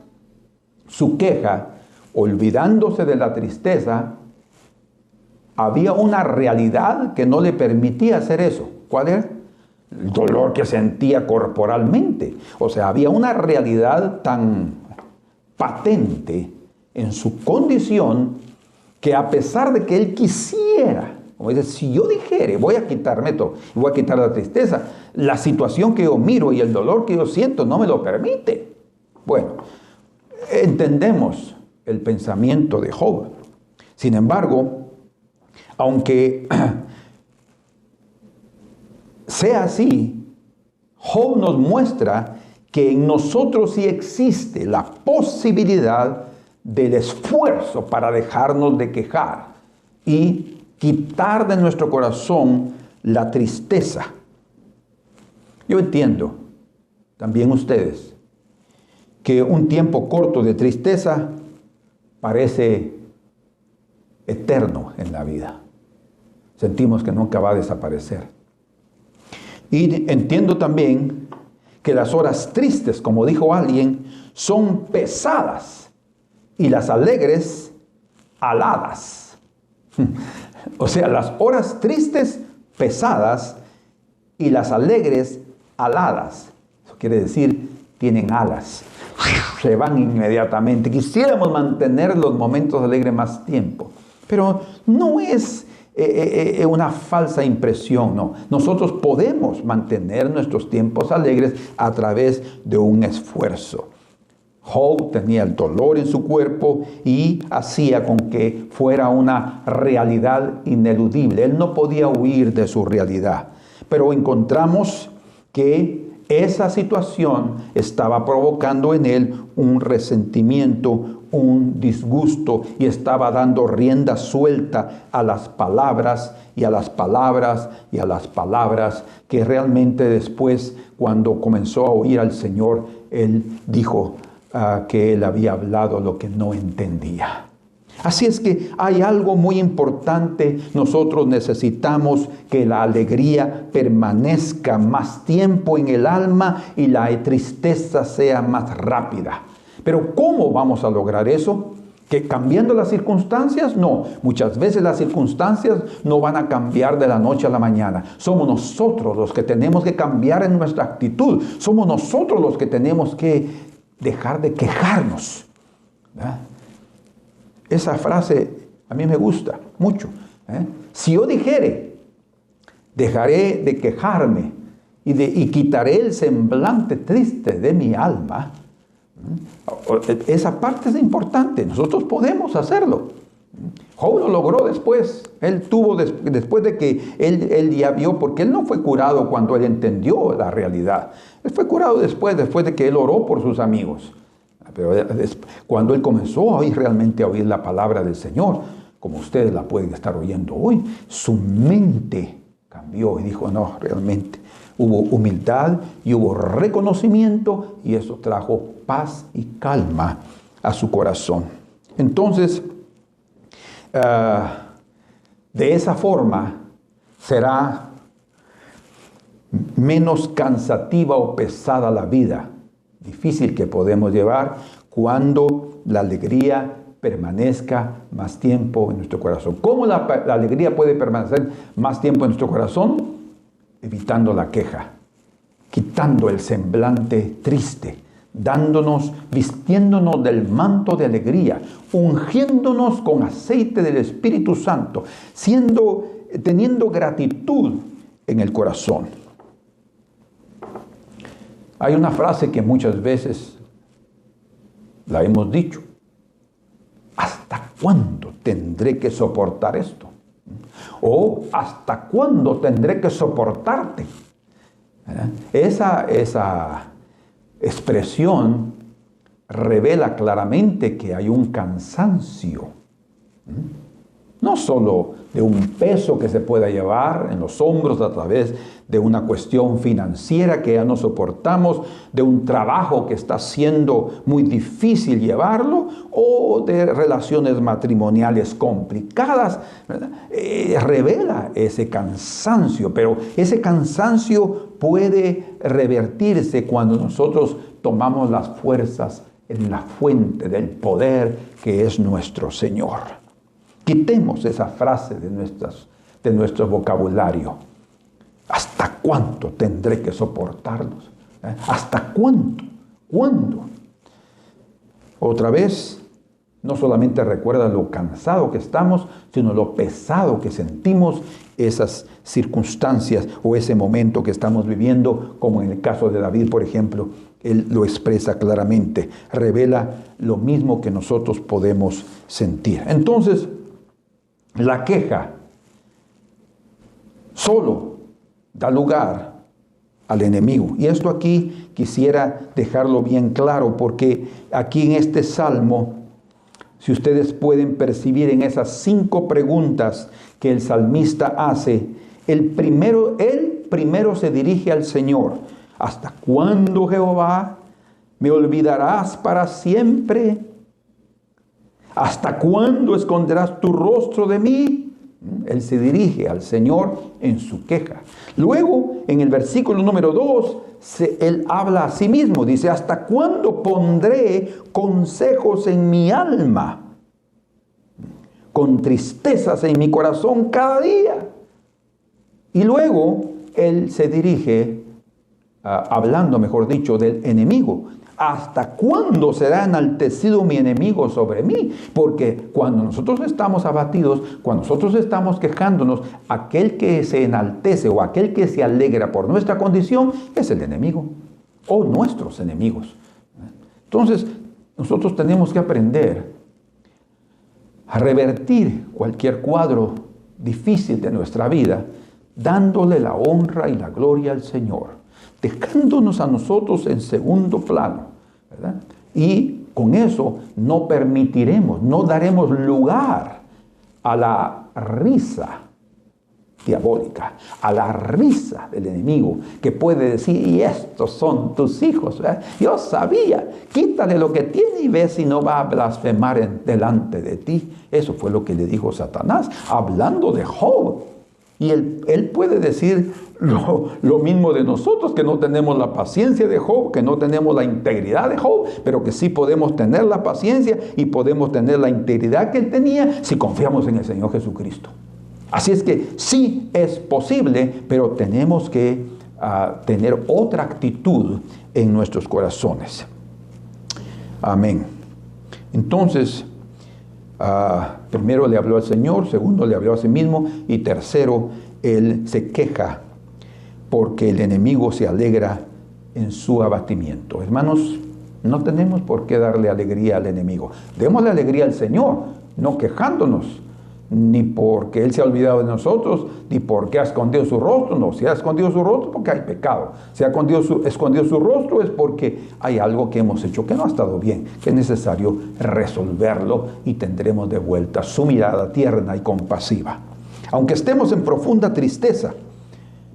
su queja, olvidándose de la tristeza, había una realidad que no le permitía hacer eso. ¿Cuál era? El dolor que sentía corporalmente. O sea, había una realidad tan patente en su condición que a pesar de que él quisiera, como dice, si yo dijere, voy a quitarme todo, voy a quitar la tristeza, la situación que yo miro y el dolor que yo siento no me lo permite. Bueno, entendemos el pensamiento de Job. Sin embargo, aunque sea así, Job nos muestra que en nosotros sí existe la posibilidad del esfuerzo para dejarnos de quejar y quitar de nuestro corazón la tristeza. Yo entiendo, también ustedes, que un tiempo corto de tristeza parece eterno en la vida. Sentimos que nunca va a desaparecer. Y entiendo también que las horas tristes, como dijo alguien, son pesadas y las alegres, aladas. O sea, las horas tristes, pesadas y las alegres, aladas. Eso quiere decir, tienen alas. Se van inmediatamente. Quisiéramos mantener los momentos alegres más tiempo, pero no es una falsa impresión, no. Nosotros podemos mantener nuestros tiempos alegres a través de un esfuerzo. Job tenía el dolor en su cuerpo y hacía con que fuera una realidad ineludible. Él no podía huir de su realidad. Pero encontramos que esa situación estaba provocando en él un resentimiento, un disgusto, y estaba dando rienda suelta a las palabras y a las palabras y a las palabras, que realmente después, cuando comenzó a oír al Señor, él dijo que él había hablado lo que no entendía. Así es que hay algo muy importante. Nosotros necesitamos que la alegría permanezca más tiempo en el alma y la tristeza sea más rápida. Pero ¿cómo vamos a lograr eso? ¿Que cambiando las circunstancias? No, muchas veces las circunstancias no van a cambiar de la noche a la mañana. Somos nosotros los que tenemos que cambiar en nuestra actitud. Somos nosotros los que tenemos que dejar de quejarnos, ¿verdad? Esa frase a mí me gusta mucho. Si yo dijere, dejaré de quejarme y quitaré el semblante triste de mi alma, esa parte es importante. Nosotros podemos hacerlo. Job lo logró después. Él tuvo, después de que él ya vio, porque él no fue curado cuando él entendió la realidad. Él fue curado después de que él oró por sus amigos. Pero cuando él comenzó realmente a oír la palabra del Señor, como ustedes la pueden estar oyendo hoy, su mente cambió y dijo, no, realmente hubo humildad y hubo reconocimiento, y eso trajo paz y calma a su corazón. Entonces, de esa forma será menos cansativa o pesada la vida difícil que podemos llevar cuando la alegría permanezca más tiempo en nuestro corazón. ¿Cómo la alegría puede permanecer más tiempo en nuestro corazón? Evitando la queja, quitando el semblante triste, vistiéndonos del manto de alegría, ungiéndonos con aceite del Espíritu Santo, teniendo gratitud en el corazón. Hay una frase que muchas veces la hemos dicho: ¿hasta cuándo tendré que soportar esto? O ¿hasta cuándo tendré que soportarte? Esa expresión revela claramente que hay un cansancio, no solo de un peso que se pueda llevar en los hombros a través de una cuestión financiera que ya no soportamos, de un trabajo que está siendo muy difícil llevarlo, o de relaciones matrimoniales complicadas, ¿verdad? Revela ese cansancio, pero ese cansancio puede revertirse cuando nosotros tomamos las fuerzas en la fuente del poder que es nuestro Señor. Quitemos esa frase de nuestro vocabulario. ¿Hasta cuánto tendré que soportarlos? ¿Hasta cuánto? ¿Cuándo? Otra vez, no solamente recuerda lo cansado que estamos, sino lo pesado que sentimos esas circunstancias o ese momento que estamos viviendo, como en el caso de David, por ejemplo. Él lo expresa claramente, revela lo mismo que nosotros podemos sentir. Entonces, la queja solo da lugar al enemigo. Y esto aquí quisiera dejarlo bien claro, porque aquí en este salmo, si ustedes pueden percibir en esas 5 preguntas que el salmista hace, él primero se dirige al Señor. ¿Hasta cuándo, Jehová, me olvidarás para siempre? ¿Hasta cuándo esconderás tu rostro de mí? Él se dirige al Señor en su queja. Luego, en el versículo número 2, él habla a sí mismo. Dice, ¿hasta cuándo pondré consejos en mi alma, con tristezas en mi corazón cada día? Y luego, él se dirige, hablando, mejor dicho, del enemigo. ¿Hasta cuándo será enaltecido mi enemigo sobre mí? Porque cuando nosotros estamos abatidos, cuando nosotros estamos quejándonos, aquel que se enaltece o aquel que se alegra por nuestra condición es el enemigo o nuestros enemigos. Entonces, nosotros tenemos que aprender a revertir cualquier cuadro difícil de nuestra vida, dándole la honra y la gloria al Señor, dejándonos a nosotros en segundo plano, ¿verdad? Y con eso no permitiremos, no daremos lugar a la risa diabólica, a la risa del enemigo, que puede decir, y estos son tus hijos, ¿verdad? Yo sabía, quítale lo que tiene y ve si no va a blasfemar delante de ti. Eso fue lo que le dijo Satanás, hablando de Job. Y él puede decir lo mismo de nosotros, que no tenemos la paciencia de Job, que no tenemos la integridad de Job, pero que sí podemos tener la paciencia y podemos tener la integridad que él tenía si confiamos en el Señor Jesucristo. Así es que sí es posible, pero tenemos que tener otra actitud en nuestros corazones. Amén. Entonces, primero le habló al Señor, segundo le habló a sí mismo y tercero, él se queja porque el enemigo se alegra en su abatimiento. Hermanos, no tenemos por qué darle alegría al enemigo. Démosle alegría al Señor, no quejándonos, ni porque Él se ha olvidado de nosotros, ni porque ha escondido su rostro. No, si ha escondido su rostro porque hay pecado. Si ha escondido su rostro es porque hay algo que hemos hecho que no ha estado bien, que es necesario resolverlo y tendremos de vuelta su mirada tierna y compasiva. Aunque estemos en profunda tristeza,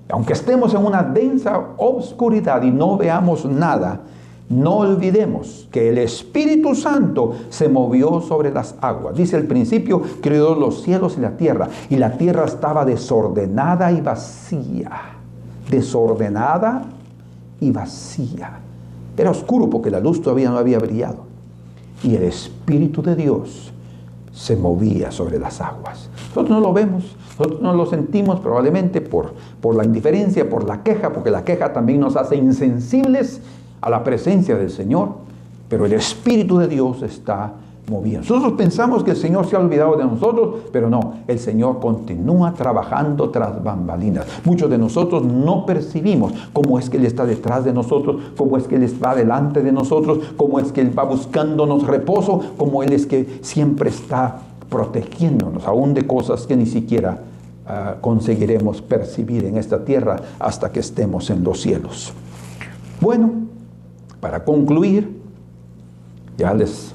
aunque estemos en una densa obscuridad y no veamos nada, no olvidemos que el Espíritu Santo se movió sobre las aguas. Dice al principio, creó los cielos y la tierra estaba desordenada y vacía. Desordenada y vacía. Era oscuro porque la luz todavía no había brillado. Y el Espíritu de Dios se movía sobre las aguas. Nosotros no lo vemos, nosotros no lo sentimos probablemente por la indiferencia, por la queja, porque la queja también nos hace insensibles a la presencia del Señor, pero el Espíritu de Dios está moviendo. Nosotros pensamos que el Señor se ha olvidado de nosotros, pero no, el Señor continúa trabajando tras bambalinas. Muchos de nosotros no percibimos cómo es que Él está detrás de nosotros, cómo es que Él va delante de nosotros, cómo es que Él va buscándonos reposo, cómo Él es que siempre está protegiéndonos, aún de cosas que ni siquiera conseguiremos percibir en esta tierra hasta que estemos en los cielos. Bueno, para concluir, ya les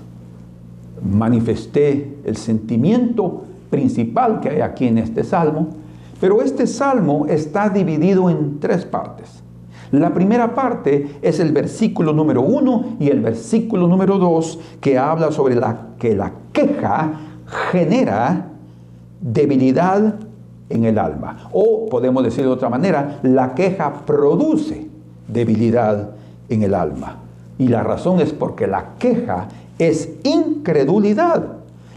manifesté el sentimiento principal que hay aquí en este salmo, pero este salmo está dividido en tres partes. La primera parte es el versículo número 1 y el versículo número 2, que habla sobre que la queja genera debilidad en el alma. O podemos decir de otra manera, la queja produce debilidad en el alma. Y la razón es porque la queja es incredulidad.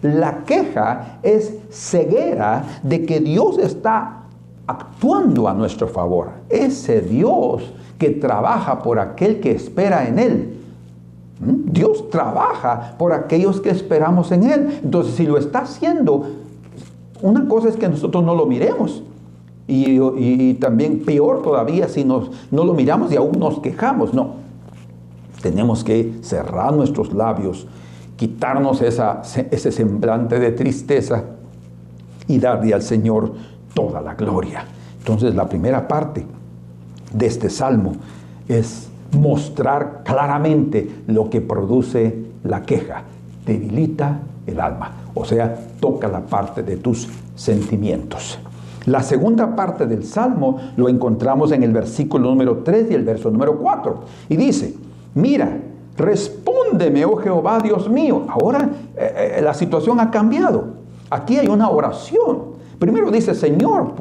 La queja es ceguera de que Dios está actuando a nuestro favor. Ese Dios que trabaja por aquel que espera en Él. Dios trabaja por aquellos que esperamos en Él. Entonces, si lo está haciendo, una cosa es que nosotros no lo miremos. Y también peor todavía si no lo miramos y aún nos quejamos. No. Tenemos que cerrar nuestros labios, quitarnos ese semblante de tristeza y darle al Señor toda la gloria. Entonces, la primera parte de este salmo es mostrar claramente lo que produce la queja. Debilita el alma, o sea, toca la parte de tus sentimientos. La segunda parte del salmo lo encontramos en el versículo número 3 y el verso número 4. Y dice, mira, Respóndeme, oh Jehová, Dios mío. Ahora la situación ha cambiado. Aquí hay una oración. Primero dice, Señor,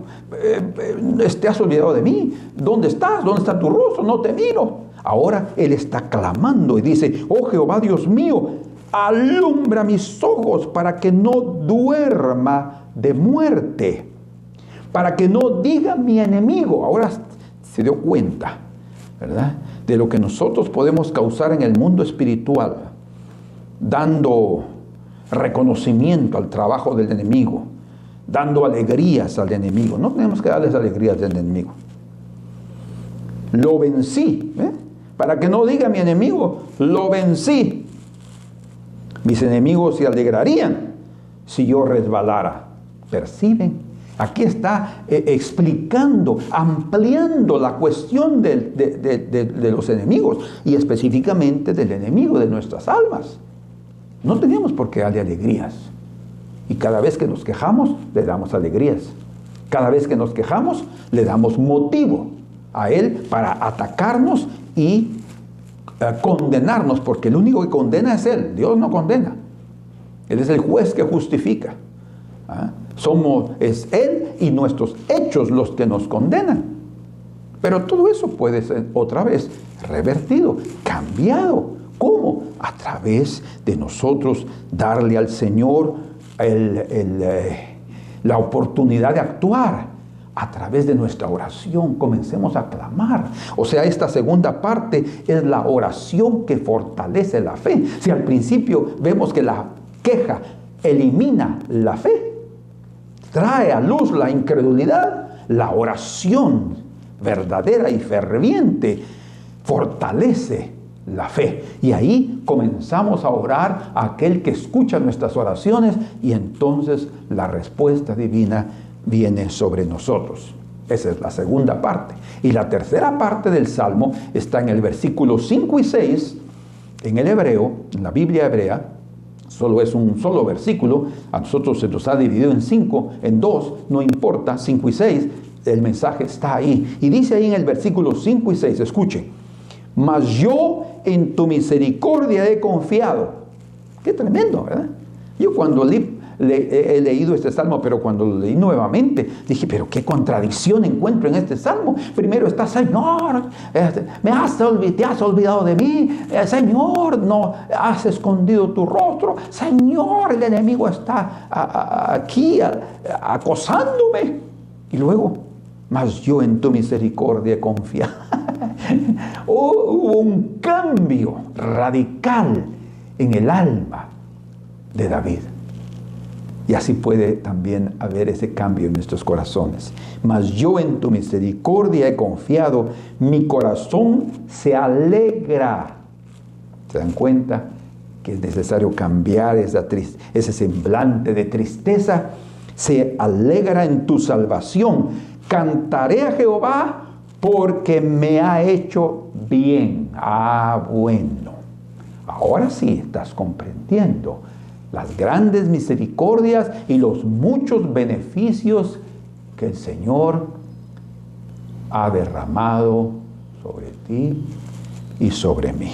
¿te has olvidado de mí? ¿Dónde estás? ¿Dónde está tu rostro? No te miro. Ahora él está clamando y dice, oh Jehová, Dios mío, alumbra mis ojos para que no duerma de muerte, para que no diga mi enemigo. Ahora se dio cuenta, ¿verdad?, de lo que nosotros podemos causar en el mundo espiritual, dando reconocimiento al trabajo del enemigo, dando alegrías al enemigo. No tenemos que darles alegrías al enemigo. Lo vencí, para que no diga mi enemigo, lo vencí. Mis enemigos se alegrarían si yo resbalara. ¿Perciben? Aquí está explicando, ampliando la cuestión de los enemigos, y específicamente del enemigo de nuestras almas. No tenemos por qué darle alegrías. Y cada vez que nos quejamos, le damos alegrías. Cada vez que nos quejamos, le damos motivo a él para atacarnos y condenarnos, porque el único que condena es él. Dios no condena. Él es el juez que justifica. Es él y nuestros hechos los que nos condenan. Pero todo eso puede ser otra vez revertido, cambiado. ¿Cómo? A través de nosotros darle al Señor la oportunidad de actuar. A través de nuestra oración comencemos a clamar. O sea, esta segunda parte es la oración que fortalece la fe. Si al principio vemos que la queja elimina la fe, trae a luz la incredulidad, la oración verdadera y ferviente fortalece la fe. Y ahí comenzamos a orar a aquel que escucha nuestras oraciones, y entonces la respuesta divina viene sobre nosotros. Esa es la segunda parte. Y la tercera parte del Salmo está en el versículo 5 y 6, en el hebreo, en la Biblia hebrea. Solo es un solo versículo. A nosotros se nos ha dividido en 2, no importa, 5 y 6, el mensaje está ahí. Y dice ahí en el versículo 5 y 6, escuche: mas yo en tu misericordia he confiado. Qué tremendo, ¿verdad? Yo cuando he leído este salmo, pero cuando lo leí nuevamente, dije, pero qué contradicción encuentro en este salmo. Primero está, Señor, te has olvidado de mí. Señor, no has escondido tu rostro. Señor, el enemigo está aquí acosándome. Y luego, mas yo en tu misericordia he confiado. Hubo un cambio radical en el alma de David. Y así puede también haber ese cambio en nuestros corazones. Mas yo en tu misericordia he confiado, mi corazón se alegra. ¿Se dan cuenta que es necesario cambiar ese semblante de tristeza? Se alegra en tu salvación. Cantaré a Jehová porque me ha hecho bien. Bueno. Ahora sí estás comprendiendo las grandes misericordias y los muchos beneficios que el Señor ha derramado sobre ti y sobre mí.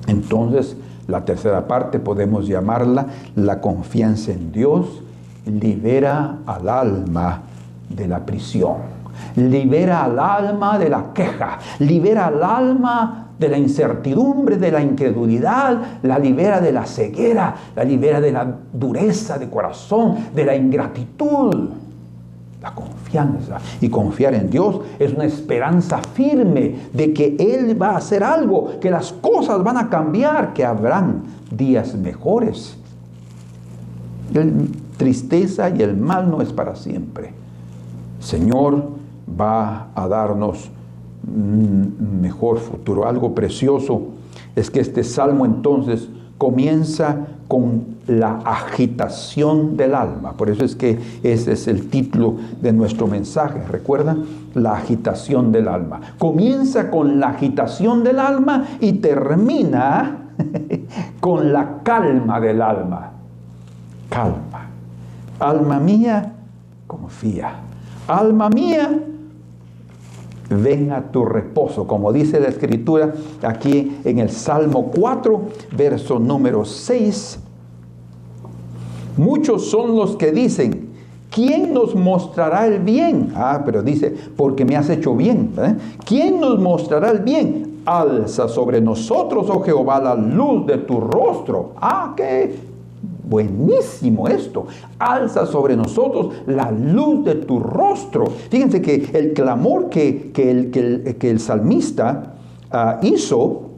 Entonces, la tercera parte podemos llamarla la confianza en Dios. Libera al alma de la prisión, libera al alma de la queja, libera al alma de la incertidumbre, de la incredulidad, la libera de la ceguera, la libera de la dureza de corazón, de la ingratitud. La confianza y confiar en Dios es una esperanza firme de que Él va a hacer algo, que las cosas van a cambiar, que habrán días mejores. La tristeza y el mal no es para siempre. Señor va a darnos un mejor futuro. Algo precioso es que este salmo entonces comienza con la agitación del alma. Por eso es que ese es el título de nuestro mensaje. ¿Recuerdan? La agitación del alma. Comienza con la agitación del alma y termina con la calma del alma. Calma. Alma mía, confía. Alma mía, ven a tu reposo, como dice la Escritura aquí en el Salmo 4, verso número 6. Muchos son los que dicen, ¿quién nos mostrará el bien? Pero dice, porque me has hecho bien. ¿Quién nos mostrará el bien? Alza sobre nosotros, oh Jehová, la luz de tu rostro. ¡Qué buenísimo esto! Alza sobre nosotros la luz de tu rostro. Fíjense que el clamor que el salmista hizo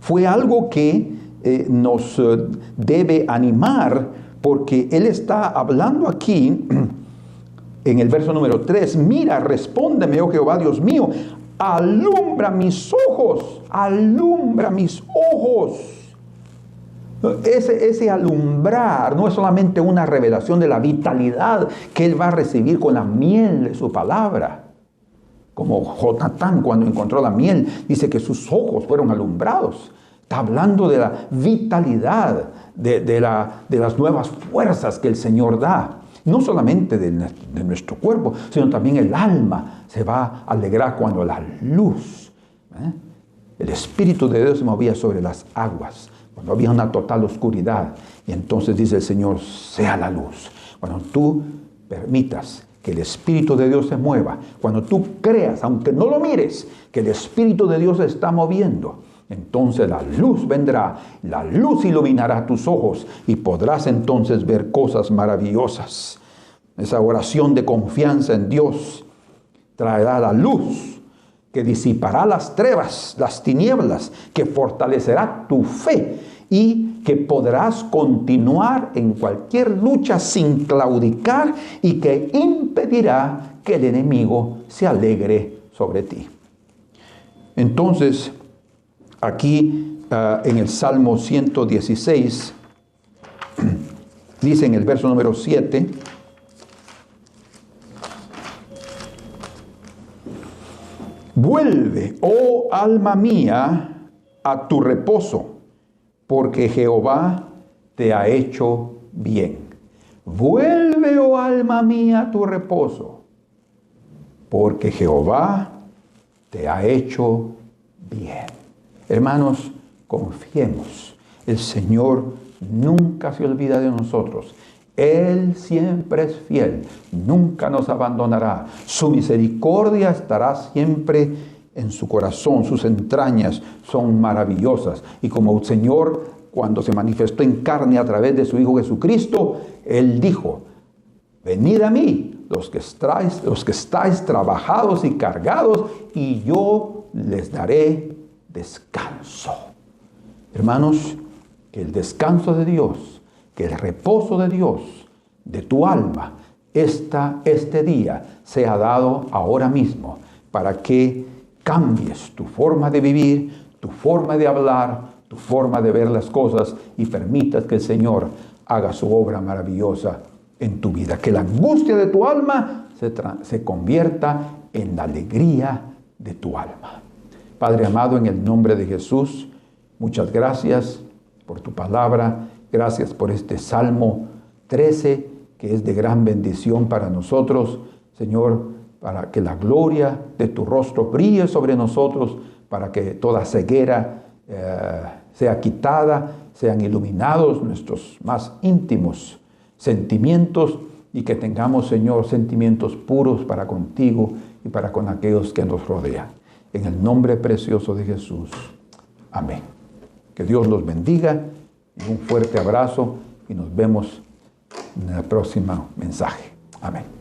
fue algo que nos debe animar, porque él está hablando aquí en el verso número 3. Mira, respóndeme, oh Jehová, Dios mío, alumbra mis ojos, alumbra mis ojos. Ese alumbrar no es solamente una revelación de la vitalidad que él va a recibir con la miel de su palabra. Como Jonatán, cuando encontró la miel, dice que sus ojos fueron alumbrados. Está hablando de la vitalidad, de las nuevas fuerzas que el Señor da. No solamente de nuestro cuerpo, sino también el alma se va a alegrar cuando la luz, el Espíritu de Dios se movía sobre las aguas, cuando había una total oscuridad. Y entonces dice el Señor, sea la luz. Cuando tú permitas que el Espíritu de Dios se mueva, cuando tú creas, aunque no lo mires, que el Espíritu de Dios se está moviendo, entonces la luz vendrá, la luz iluminará tus ojos y podrás entonces ver cosas maravillosas. Esa oración de confianza en Dios traerá la luz que disipará las trevas, las tinieblas, que fortalecerá tu fe y que podrás continuar en cualquier lucha sin claudicar y que impedirá que el enemigo se alegre sobre ti. Entonces, aquí en el Salmo 116, dice en el verso número 7, vuelve, oh alma mía, a tu reposo, porque Jehová te ha hecho bien. Vuelve, oh alma mía, a tu reposo, porque Jehová te ha hecho bien. Hermanos, confiemos. El Señor nunca se olvida de nosotros. Él siempre es fiel, nunca nos abandonará. Su misericordia estará siempre en su corazón, sus entrañas son maravillosas. Y como el Señor, cuando se manifestó en carne a través de su Hijo Jesucristo, Él dijo, venid a mí, los que estáis trabajados y cargados, y yo les daré descanso. Hermanos, que el descanso de Dios, que el reposo de Dios, de tu alma, este día sea dado ahora mismo, para que cambies tu forma de vivir, tu forma de hablar, tu forma de ver las cosas y permitas que el Señor haga su obra maravillosa en tu vida. Que la angustia de tu alma se convierta en la alegría de tu alma. Padre amado, en el nombre de Jesús, muchas gracias por tu palabra. Gracias por este Salmo 13, que es de gran bendición para nosotros. Señor, para que la gloria de tu rostro brille sobre nosotros, para que toda ceguera sea quitada, sean iluminados nuestros más íntimos sentimientos y que tengamos, Señor, sentimientos puros para contigo y para con aquellos que nos rodean. En el nombre precioso de Jesús. Amén. Que Dios los bendiga. Un fuerte abrazo y nos vemos en el próximo mensaje. Amén.